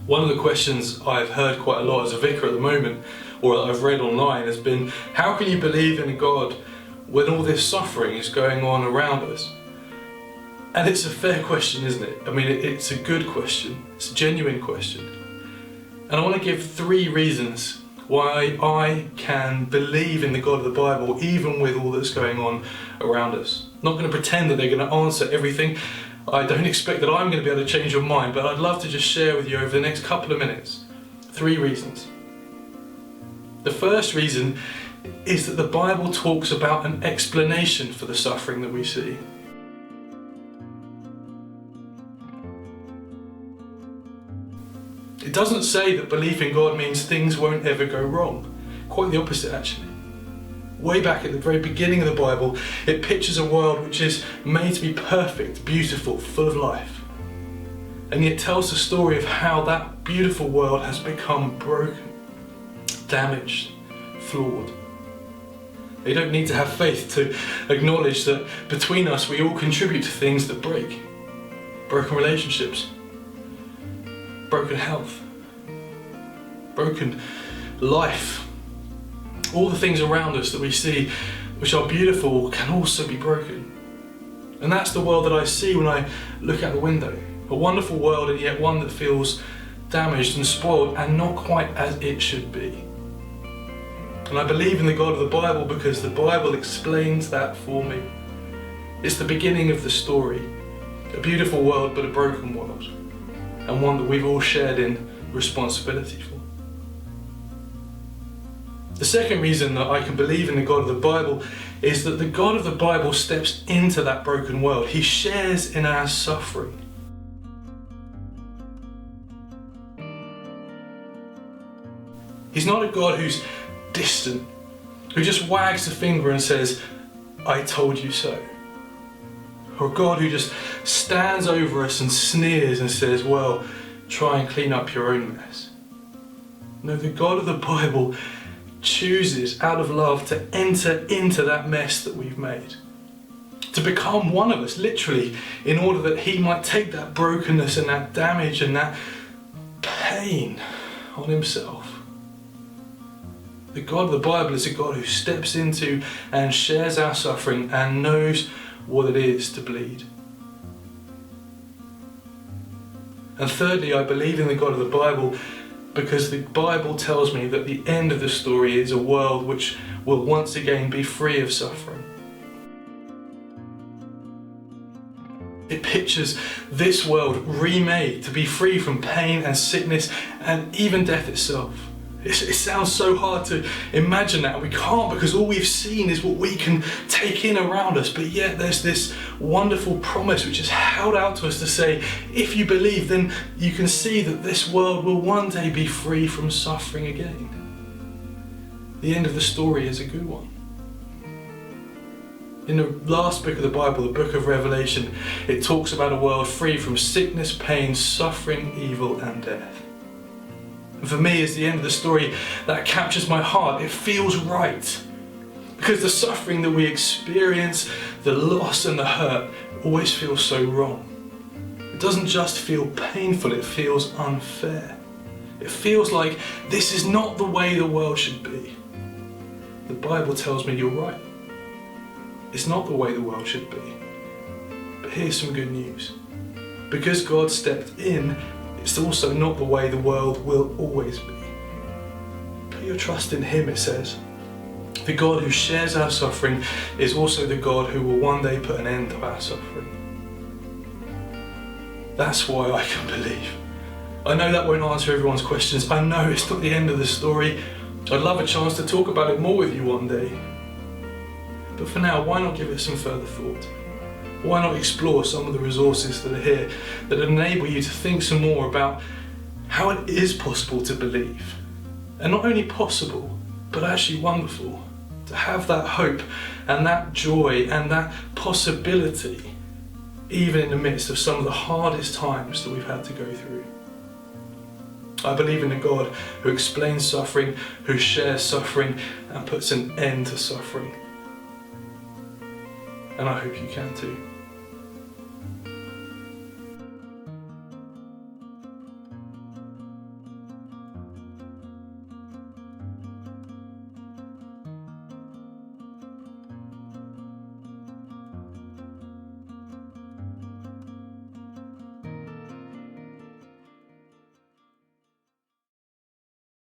One of the questions I've heard quite a lot as a vicar at the moment, or that I've read online, has been, how can you believe in a God when all this suffering is going on around us? And it's a fair question, isn't it? I mean, it's a good question. It's a genuine question. And I want to give 3 reasons why I can believe in the God of the Bible even with all that's going on around us. I'm not going to pretend that they're going to answer everything. I don't expect that I'm going to be able to change your mind, but I'd love to just share with you over the next couple of minutes 3 reasons. The first reason is that the Bible talks about an explanation for the suffering that we see. It doesn't say that belief in God means things won't ever go wrong. Quite the opposite, actually. Way back at the very beginning of the Bible, it pictures a world which is made to be perfect, beautiful, full of life. And yet tells the story of how that beautiful world has become broken, damaged, flawed. You don't need to have faith to acknowledge that between us we all contribute to things that break. Broken relationships, broken health, broken life. All the things around us that we see which are beautiful can also be broken. And that's the world that I see when I look out the window. A wonderful world, and yet one that feels damaged and spoiled and not quite as it should be. And I believe in the God of the Bible because the Bible explains that for me. It's the beginning of the story. A beautiful world, but a broken world. And one that we've all shared in responsibility for. The second reason that I can believe in the God of the Bible is that the God of the Bible steps into that broken world. He shares in our suffering. He's not a God who's distant, who just wags a finger and says, "I told you so." Or a God who just stands over us and sneers and says, "Well, try and clean up your own mess." No, the God of the Bible chooses out of love to enter into that mess that we've made. To become one of us, literally, in order that He might take that brokenness and that damage and that pain on Himself. The God of the Bible is a God who steps into and shares our suffering and knows what it is to bleed. And thirdly, I believe in the God of the Bible because the Bible tells me that the end of the story is a world which will once again be free of suffering. It pictures this world remade to be free from pain and sickness and even death itself. It sounds so hard to imagine that, and we can't because all we've seen is what we can take in around us, but yet there's this wonderful promise which is held out to us to say, if you believe, then you can see that this world will one day be free from suffering again. The end of the story is a good one. In the last book of the Bible, the book of Revelation, it talks about a world free from sickness, pain, suffering, evil and death. And for me, as the end of the story, that captures my heart. It feels right. Because the suffering that we experience, the loss and the hurt, always feels so wrong. It doesn't just feel painful, it feels unfair. It feels like this is not the way the world should be. The Bible tells me you're right. It's not the way the world should be. But here's some good news. Because God stepped in, it's also not the way the world will always be. Put your trust in Him, it says. The God who shares our suffering is also the God who will one day put an end to our suffering. That's why I can believe. I know that won't answer everyone's questions. I know it's not the end of the story. I'd love a chance to talk about it more with you one day. But for now, why not give it some further thought? Why not explore some of the resources that are here that enable you to think some more about how it is possible to believe? And not only possible, but actually wonderful. To have that hope and that joy and that possibility, even in the midst of some of the hardest times that we've had to go through. I believe in a God who explains suffering, who shares suffering and puts an end to suffering. And I hope you can too.